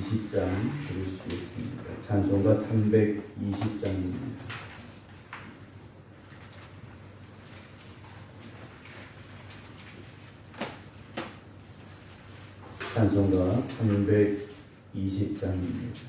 320장 부르시겠습니다. 찬송가 320장입니다. 찬송가 320장입니다.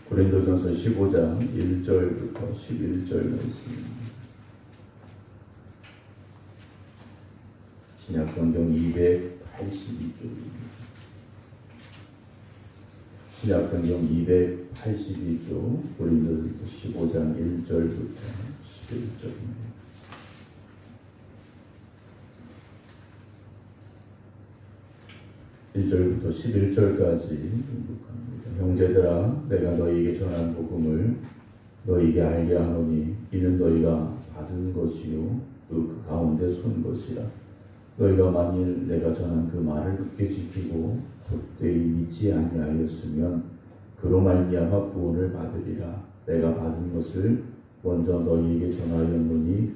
고린도전서 15장 1절부터 11절 말씀입니다. 신약성경 282쪽입니다. 신약성경 282쪽 고린도전서 15장 1절부터 11절입니다. 1절부터 11절까지 읽습니다. 형제들아, 내가 너희에게 전한 복음을 너희에게 알게 하노니 이는 너희가 받은 것이요 또 그 가운데 선 것이라. 너희가 만일 내가 전한 그 말을 굳게 지키고 도대히 믿지 아니하였으면 그로 말미암아 구원을 받으리라. 내가 받은 것을 먼저 너희에게 전하였노니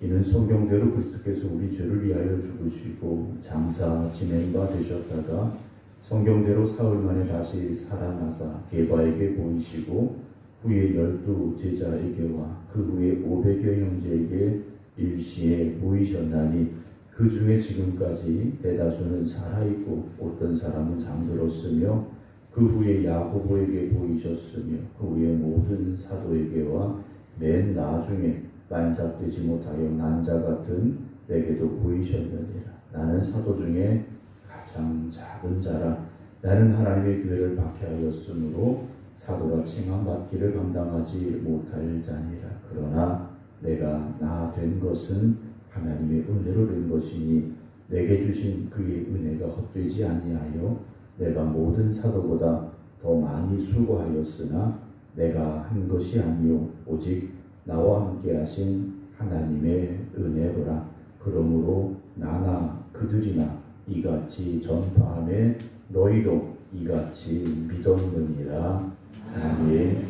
이는 성경대로 그리스도께서 우리 죄를 위하여 죽으시고 장사 지낸 바 되셨다가 성경대로 사흘 만에 다시 살아나사 게바에게 보이시고 후에 12 제자에게와 그 후에 500여 형제에게 일시에 보이셨나니 그 중에 지금까지 대다수는 살아있고 어떤 사람은 잠들었으며 그 후에 야고보에게 보이셨으며 그 후에 모든 사도에게와 맨 나중에 만삭되지 못하여 난자 같은 내게도 보이셨느니라. 나는 사도 중에 가장 작은 자라. 나는 하나님의 교회를 박해하였으므로 사도가 칭함받기를 감당하지 못할 자니라. 그러나 내가 나 된 것은 하나님의 은혜로 된 것이니 내게 주신 그의 은혜가 헛되지 아니하여 내가 모든 사도보다 더 많이 수고하였으나 내가 한 것이 아니요 오직 나와 함께 하신 하나님의 은혜로라. 그러므로 나나 그들이나 이같이 전파하며 너희도 이같이 믿었느니라. 아멘.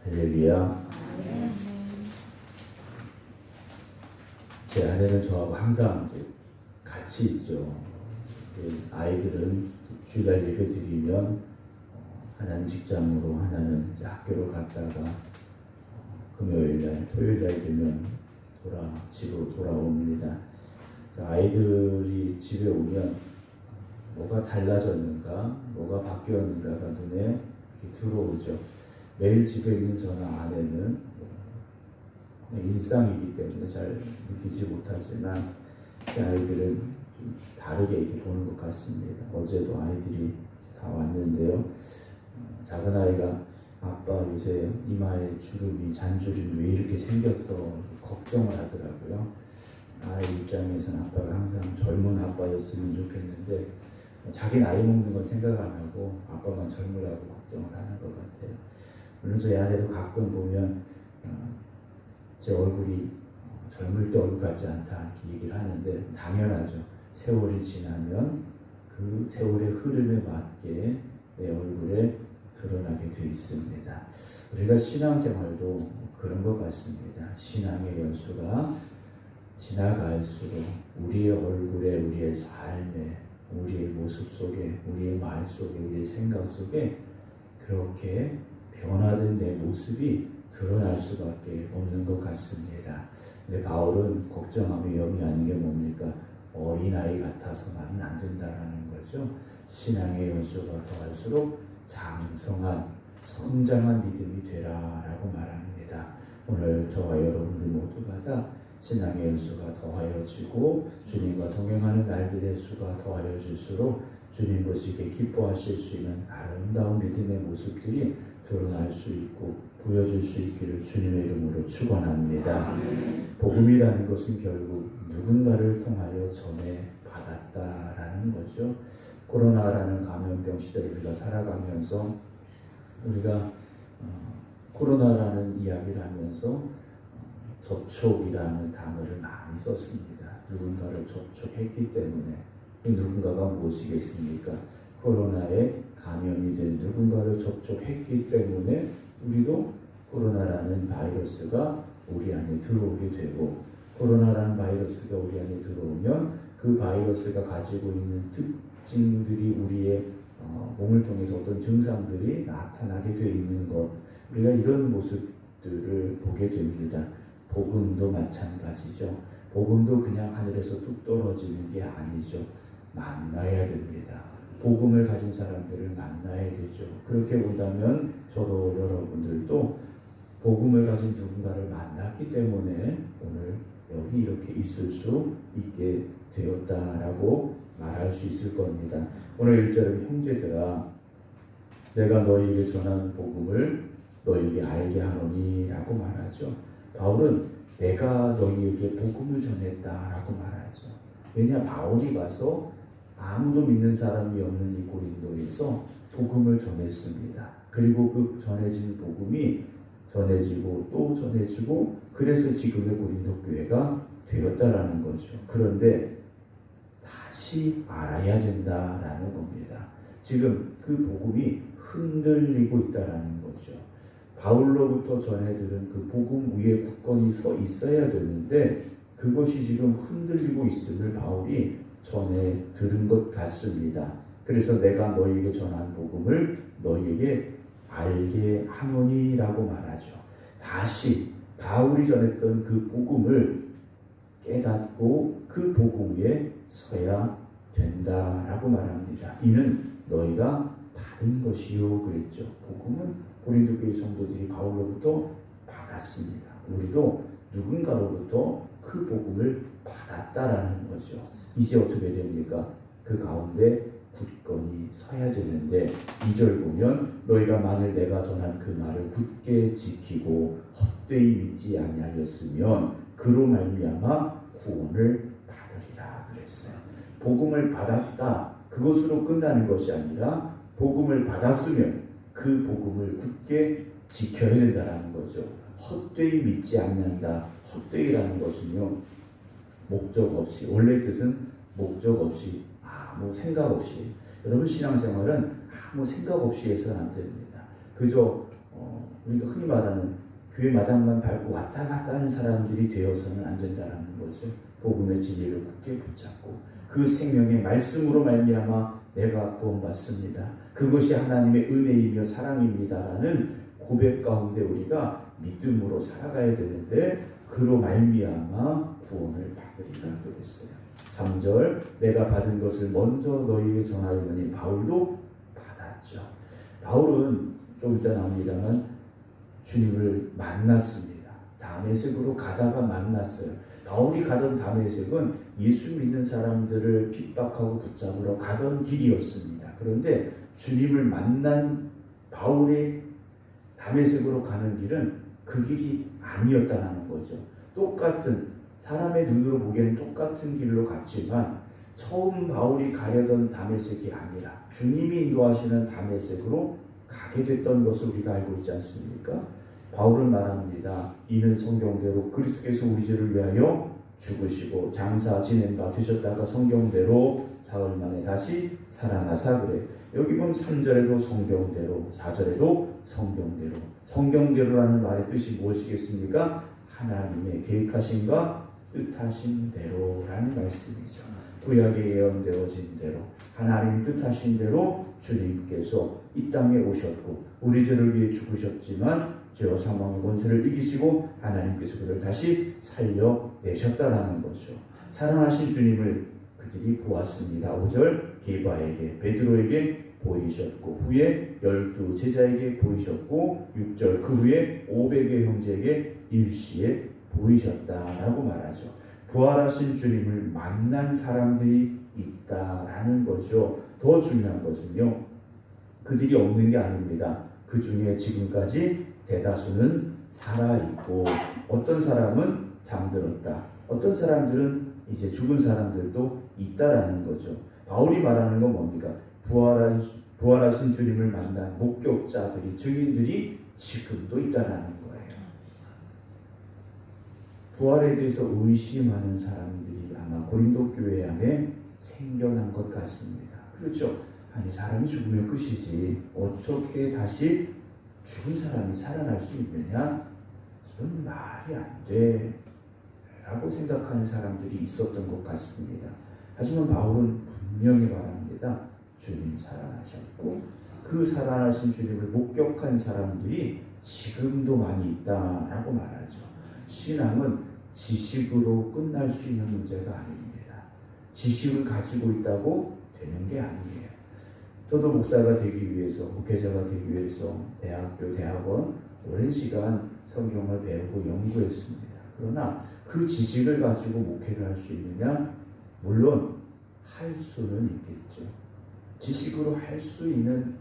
할렐루야. 제 아내는 저하고 항상 이제 같이 있죠. 아이들은 주일날 예배 드리면 하나는 직장으로 하나는 이제 학교로 갔다가 금요일 날, 토요일 날 되면 집으로 돌아옵니다. 그래서 아이들이 집에 오면 뭐가 달라졌는가, 뭐가 바뀌었는가가 눈에 이렇게 들어오죠. 매일 집에 있는 저나 아내는 일상이기 때문에 잘 느끼지 못하지만 제 아이들은 좀 다르게 이렇게 보는 것 같습니다. 어제도 아이들이 다 왔는데요. 작은 아이가 아빠 요새 이마에 주름이 잔주름이 왜 이렇게 생겼어 이렇게 걱정을 하더라고요. 아이 입장에서는 아빠가 항상 젊은 아빠였으면 좋겠는데 자기 나이 먹는 건 생각 안 하고 아빠만 젊으라고 걱정을 하는 것 같아요. 물론 저희 아내도 가끔 보면 제 얼굴이 젊을 때 얼굴 같지 않다 이렇게 얘기를 하는데 당연하죠. 세월이 지나면 그 세월의 흐름에 맞게 내 얼굴에 드러나게 돼 있습니다. 우리가 신앙생활도 그런 것 같습니다. 신앙의 연수가 지나갈수록 우리의 얼굴에, 우리의 삶에, 우리의 모습 속에, 우리의 말 속에, 우리의 생각 속에 그렇게 변화된 내 모습이 드러날 수밖에 없는 것 같습니다. 근데 바울은 걱정하며 염려하는 게 뭡니까? 어린아이 같아서만은 안 된다라는 거죠. 신앙의 연수가 더할수록 장성한 성장한 믿음이 되라라고 말합니다. 오늘 저와 여러분 우리 모두가 다 신앙의 연수가 더하여지고 주님과 동행하는 날들의 수가 더하여질수록 주님 보시기에 기뻐하실 수 있는 아름다운 믿음의 모습들이 드러날 수 있고 보여줄 수 있기를 주님의 이름으로 축원합니다. 복음이라는 것은 결국 누군가를 통하여 전해받았다라는 거죠. 코로나라는 감염병 시대를 우리가 살아가면서 우리가 코로나라는 이야기를 하면서 접촉이라는 단어를 많이 썼습니다. 누군가를 접촉했기 때문에 누군가가 무엇이겠습니까? 코로나에 감염이 된 누군가를 접촉했기 때문에 우리도 코로나라는 바이러스가 우리 안에 들어오게 되고 코로나라는 바이러스가 우리 안에 들어오면 그 바이러스가 가지고 있는 특징들이 우리의 몸을 통해서 어떤 증상들이 나타나게 돼 있는 것 우리가 이런 모습들을 보게 됩니다. 복음도 마찬가지죠. 복음도 그냥 하늘에서 뚝 떨어지는 게 아니죠. 만나야 됩니다. 복음을 가진 사람들을 만나야 되죠. 그렇게 본다면 저도 여러분들도 복음을 가진 누군가를 만났기 때문에 오늘 여기 이렇게 있을 수 있게 되었다라고 말할 수 있을 겁니다. 오늘 1절은 형제들아 내가 너희에게 전하는 복음을 너희에게 알게 하노니 라고 말하죠. 바울은 내가 너희에게 복음을 전했다라고 말하죠. 왜냐 바울이 가서 아무도 믿는 사람이 없는 이 고린도에서 복음을 전했습니다. 그리고 그 전해진 복음이 전해지고 또 전해지고 그래서 지금의 고린도 교회가 되었다라는 거죠. 그런데 다시 알아야 된다라는 겁니다. 지금 그 복음이 흔들리고 있다라는 거죠. 바울로부터 전해 들은 그 복음 위에 굳건히 서 있어야 되는데 그것이 지금 흔들리고 있음을 바울이 전해 들은 것 같습니다. 그래서 내가 너희에게 전한 복음을 너희에게 알게 하노니라고 말하죠. 다시 바울이 전했던 그 복음을 깨닫고 그 복음 위에 서야 된다라고 말합니다. 이는 너희가 받은 것이요 그랬죠. 복음은 고린도 교회 성도들이 바울로부터 받았습니다. 우리도 누군가로부터 그 복음을 받았다라는 거죠. 이제 어떻게 됩니까? 그 가운데 굳건히 서야 되는데 2절 보면 너희가 만일 내가 전한 그 말을 굳게 지키고 헛되이 믿지 아니하였으면 그로 말미암아 구원을 받으리라 그랬어요. 복음을 받았다 그것으로 끝나는 것이 아니라 복음을 받았으면 그 복음을 굳게 지켜야 된다는 거죠. 헛되이 믿지 않는다. 헛되이라는 것은요 목적 없이 원래 뜻은 목적 없이 아무 생각 없이 여러분 신앙생활은 아무 생각 없이 해서는 안 됩니다. 그저 우리가 흔히 말하는 교회 마당만 밟고 왔다 갔다 하는 사람들이 되어서는 안 된다라는 거죠. 복음의 진리를 굳게 붙잡고 그 생명의 말씀으로 말미암아 내가 구원받습니다. 그것이 하나님의 은혜이며 사랑입니다라는 고백 가운데 우리가 믿음으로 살아가야 되는데 그로 말미암아 구원을 받으리라 그랬어요. 3절 내가 받은 것을 먼저 너희에게 전하였느니 바울도 받았죠. 바울은 좀 이따 나옵니다만 주님을 만났습니다. 다메섹으로 가다가 만났어요. 바울이 가던 다메섹은 예수 믿는 사람들을 핍박하고 붙잡으러 가던 길이었습니다. 그런데 주님을 만난 바울의 다메섹으로 가는 길은 그 길이 아니었다는 거죠. 똑같은 사람의 눈으로 보기에는 똑같은 길로 갔지만 처음 바울이 가려던 다메섹이 아니라 주님이 인도하시는 다메섹으로 가게 됐던 것을 우리가 알고 있지 않습니까? 바울은 말합니다. 이는 성경대로 그리스도께서 우리 죄를 위하여 죽으시고 장사 지낸 바 되셨다가 성경대로 사흘 만에 다시 살아나사 그래. 여기 보면 3절에도 성경대로 4절에도 성경대로. 성경대로라는 말의 뜻이 무엇이겠습니까? 하나님의 계획하심과 뜻하신 대로라는 말씀이죠. 구약에 예언되어진 대로 하나님이 뜻하신 대로 주님께서 이 땅에 오셨고 우리 죄를 위해 죽으셨지만 죄와 사망의 권세를 이기시고 하나님께서 그를 다시 살려내셨다라는 거죠. 살아나신 주님을 그들이 보았습니다. 5절 게바에게 베드로에게 보이셨고 후에 12 제자에게 보이셨고 6절 그 후에 500의 형제에게 일시에 보이셨다라고 말하죠. 부활하신 주님을 만난 사람들이 있다라는 거죠. 더 중요한 것은요. 그들이 없는 게 아닙니다. 그 중에 지금까지 대다수는 살아있고 어떤 사람은 잠들었다. 어떤 사람들은 이제 죽은 사람들도 있다라는 거죠. 바울이 말하는 건 뭡니까? 부활하신 주님을 만난 목격자들이 증인들이 지금도 있다라는 거예요. 부활에 대해서 의심하는 사람들이 아마 고린도 교회 안에 생겨난 것 같습니다. 그렇죠? 아니 사람이 죽으면 끝이지 어떻게 다시 죽은 사람이 살아날 수 있느냐? 이건 말이 안 돼 라고 생각하는 사람들이 있었던 것 같습니다. 하지만 바울은 분명히 말합니다. 주님 살아나셨고 그 살아나신 주님을 목격한 사람들이 지금도 많이 있다라고 말하죠. 신앙은 지식으로 끝날 수 있는 문제가 아닙니다. 지식을 가지고 있다고 되는 게 아니에요. 저도 목사가 되기 위해서, 목회자가 되기 위해서 대학교, 대학원 오랜 시간 성경을 배우고 연구했습니다. 그러나 그 지식을 가지고 목회를 할 수 있느냐? 물론 할 수는 있겠죠. 지식으로 할 수 있는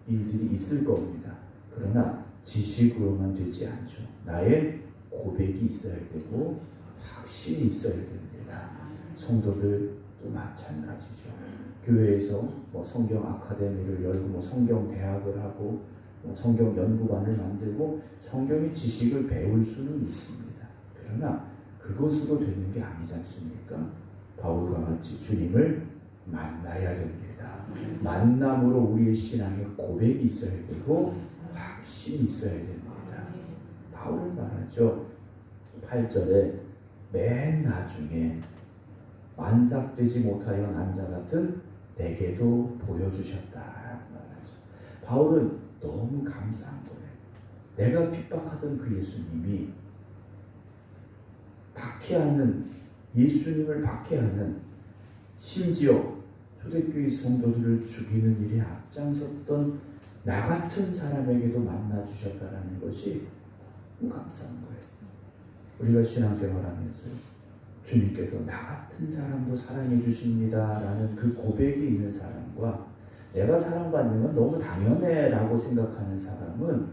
일들이 있을 겁니다. 그러나 지식으로만 되지 않죠. 나의 고백이 있어야 되고 확신이 있어야 됩니다. 성도들도 마찬가지죠. 교회에서 뭐 성경 아카데미를 열고 뭐 성경 대학을 하고 뭐 성경 연구관을 만들고 성경의 지식을 배울 수는 있습니다. 그러나 그것으로 되는 게 아니지 않습니까? 바울과 같이 주님을 만나야 됩니다. 만남으로 우리의 신앙에 고백이 있어야 되고 확신이 있어야 됩니다. 바울은 말하죠. 8절에 맨 나중에 완삭되지 못하여 난 자 같은 내게도 보여주셨다라고 말하죠. 바울은 너무 감사한 거예요. 내가 핍박하던 그 예수님이 박해하는 예수님을 박해하는 심지어 초대교회 성도들을 죽이는 일에 앞장섰던 나 같은 사람에게도 만나 주셨다라는 것이 너무 감사한 거예요. 우리가 신앙생활하면서 주님께서 나 같은 사람도 사랑해 주십니다라는 그 고백이 있는 사람과 내가 사랑받는 건 너무 당연해 라고 생각하는 사람은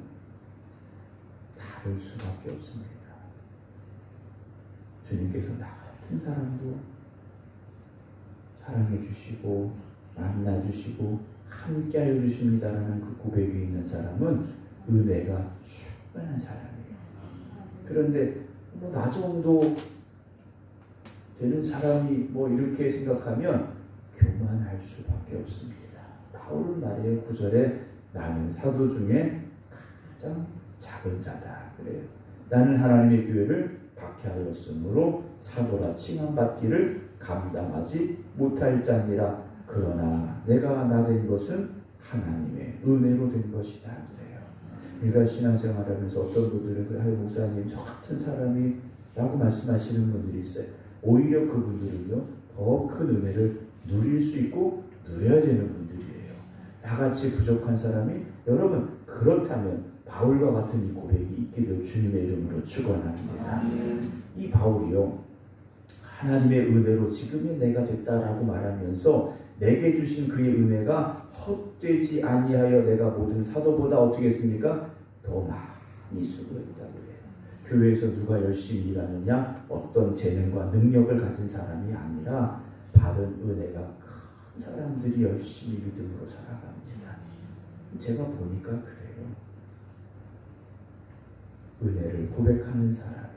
다를 수밖에 없습니다. 주님께서 나 같은 사람도 사랑해 주시고 만나 주시고 함께 하여 주십니다라는 그 고백이 있는 사람은 은혜가 충만한 사람이에요. 그런데 뭐 나 정도 되는 사람이 뭐 이렇게 생각하면 교만할 수밖에 없습니다. 바울은 말이에요. 9절에 나는 사도 중에 가장 작은 자다 그래요. 나는 하나님의 교회를 박해하였으므로 사도라 칭함받기를 감당하지 못할 자니라. 그러나 내가 나 된 것은 하나님의 은혜로 된 것이다 그래요. 우리가 신앙생활하면서 어떤 분들은 그래, 목사님 저 같은 사람이 라고 말씀하시는 분들이 있어요. 오히려 그분들은요 더 큰 은혜를 누릴 수 있고 누려야 되는 분들이에요. 나같이 부족한 사람이 여러분 그렇다면 바울과 같은 이 고백이 있기를 주님의 이름으로 축원합니다. 이 바울이요 하나님의 은혜로 지금의 내가 됐다라고 말하면서 내게 주신 그의 은혜가 헛되지 아니하여 내가 모든 사도보다 어떻게 했습니까? 더 많이 수고했다고 그래요. 교회에서 누가 열심히 일하느냐 어떤 재능과 능력을 가진 사람이 아니라 받은 은혜가 큰 사람들이 열심히 믿음으로 살아갑니다. 제가 보니까 그래요. 은혜를 고백하는 사람이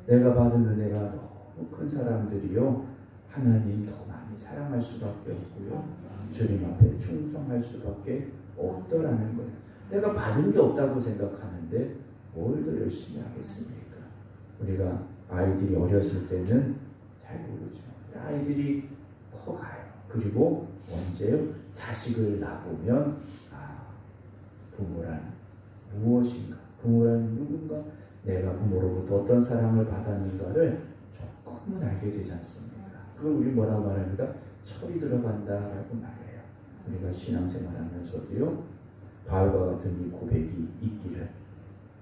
내가 받은 은혜가 너무 큰 사람들이요 하나님 더 많이 사랑할 수밖에 없고요 주님 앞에 충성할 수밖에 없더라는 거예요. 내가 받은 게 없다고 생각하는데 뭘 더 열심히 하겠습니까? 우리가 아이들이 어렸을 때는 잘 모르죠. 아이들이 커가요. 그리고 언제요? 자식을 낳아보면 부모란 무엇인가? 부모란 누군가? 내가 부모로부터 어떤 사랑을 받았는가를 조금은 알게 되지 않습니까? 그걸 우리 뭐라고 말합니까? 철이 들어간다라고 말해요. 우리가 신앙생활하면서도요 바울과 같은 이 고백이 있기를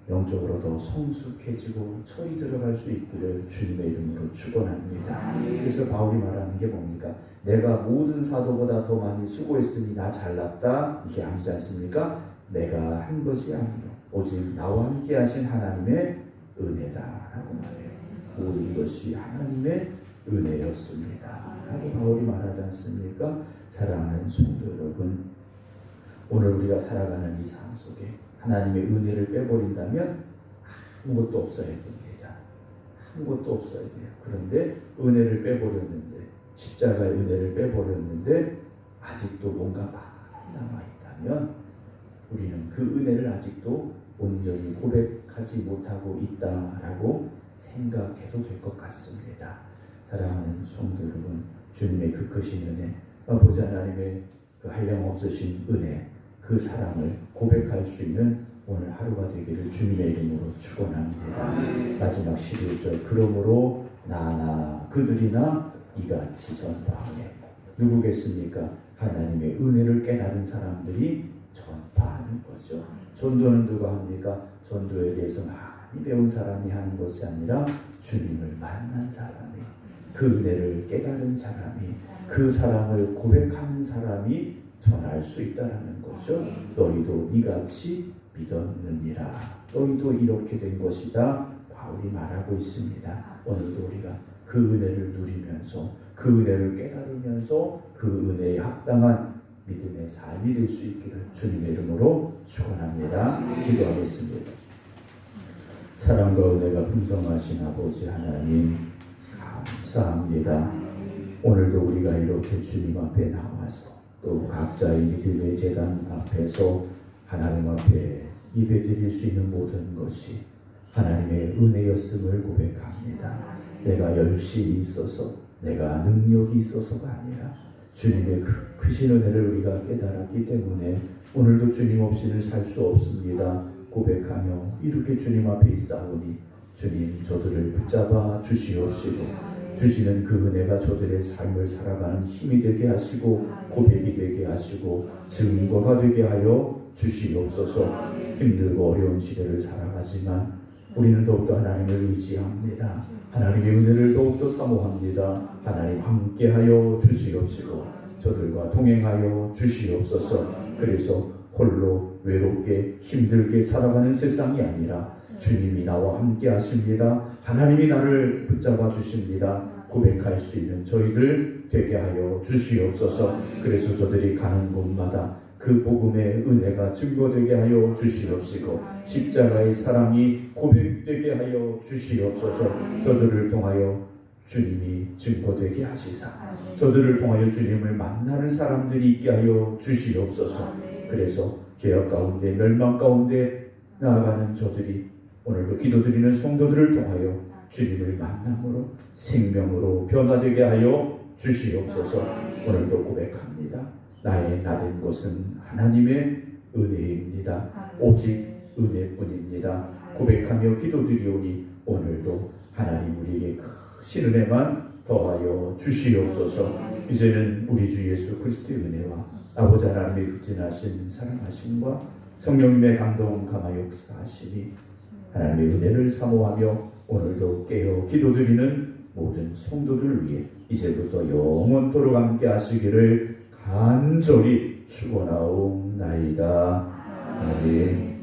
영적으로 더 성숙해지고 철이 들어갈 수 있기를 주님의 이름으로 축원합니다. 그래서 바울이 말하는 게 뭡니까? 내가 모든 사도보다 더 많이 수고했으니 나 잘났다 이게 아니지 않습니까? 내가 한 것이 아니요 오직 나와 함께 하신 하나님의 은혜다라고 말해요. 모든 것이 하나님의 은혜였습니다 라고 바울이 말하지 않습니까? 사랑하는 성도 여러분, 오늘 우리가 살아가는 이 삶 속에 하나님의 은혜를 빼버린다면 아무것도 없어야 됩니다. 아무것도 없어야 돼요. 그런데 은혜를 빼버렸는데 십자가의 은혜를 빼버렸는데 아직도 뭔가 많이 남아있다면 우리는 그 은혜를 아직도 온전히 고백하지 못하고 있다라고 생각해도 될 것 같습니다. 사랑하는 성도 여러분, 주님의 그 크신 은혜, 아버지 하나님의 그 한량없으신 은혜, 그 사랑을 고백할 수 있는 오늘 하루가 되기를 주님의 이름으로 축원합니다. 마지막 11절 그러므로 나나 그들이나 이같이 전파하네. 누구겠습니까? 하나님의 은혜를 깨달은 사람들이 전파하는 거죠. 전도는 누가 합니까? 전도에 대해서 많이 배운 사람이 하는 것이 아니라 주님을 만난 사람이, 그 은혜를 깨달은 사람이, 그 사랑을 고백하는 사람이 전할 수 있다라는 거죠. 너희도 이같이 믿었느니라. 너희도 이렇게 된 것이다. 바울이 말하고 있습니다. 오늘도 우리가 그 은혜를 누리면서 그 은혜를 깨달으면서 그 은혜에 합당한 믿음의 삶이 될 수 있기를 주님의 이름으로 축원합니다. 기도하겠습니다. 사랑과 은혜가 풍성하신 아버지 하나님 감사합니다. 오늘도 우리가 이렇게 주님 앞에 나와서 또 각자의 믿음의 제단 앞에서 하나님 앞에 예배드릴 수 있는 모든 것이 하나님의 은혜였음을 고백합니다. 내가 열심히 있어서 내가 능력이 있어서가 아니라 주님의 그 크신 은혜를 우리가 깨달았기 때문에 오늘도 주님 없이는 살 수 없습니다. 고백하며 이렇게 주님 앞에 있사오니 주님 저들을 붙잡아 주시옵시고 주시는 그 은혜가 저들의 삶을 살아가는 힘이 되게 하시고 고백이 되게 하시고 증거가 되게 하여 주시옵소서. 힘들고 어려운 시대를 살아가지만 우리는 더욱더 하나님을 의지합니다. 하나님의 은혜를 더욱더 사모합니다. 하나님 함께하여 주시옵시고 저들과 동행하여 주시옵소서. 그래서 홀로 외롭게 힘들게 살아가는 세상이 아니라 주님이 나와 함께 하십니다. 하나님이 나를 붙잡아 주십니다. 고백할 수 있는 저희들 되게 하여 주시옵소서. 그래서 저들이 가는 곳마다 그 복음의 은혜가 증거되게 하여 주시옵시고 십자가의 사랑이 고백되게 하여 주시옵소서. 저들을 통하여 주님이 증거되게 하시사 저들을 통하여 주님을 만나는 사람들이 있게 하여 주시옵소서. 그래서 죄악 가운데 멸망 가운데 나아가는 저들이 오늘도 기도드리는 성도들을 통하여 주님을 만남으로 생명으로 변화되게 하여 주시옵소서. 오늘도 고백합니다. 나의 나된 것은 하나님의 은혜입니다. 오직 은혜뿐입니다. 고백하며 기도드리오니 오늘도 하나님 우리에게 크신 은혜만 더하여 주시옵소서. 이제는 우리 주 예수 그리스도의 은혜와 아버지 하나님의 극진하신 사랑하심과 성령님의 감동 감화 역사하심이 하나님의 은혜를 사모하며 오늘도 깨어 기도드리는 모든 성도들 위해 이제부터 영원토록 함께 하시기를 간절히 축원하옵나이다. 아멘.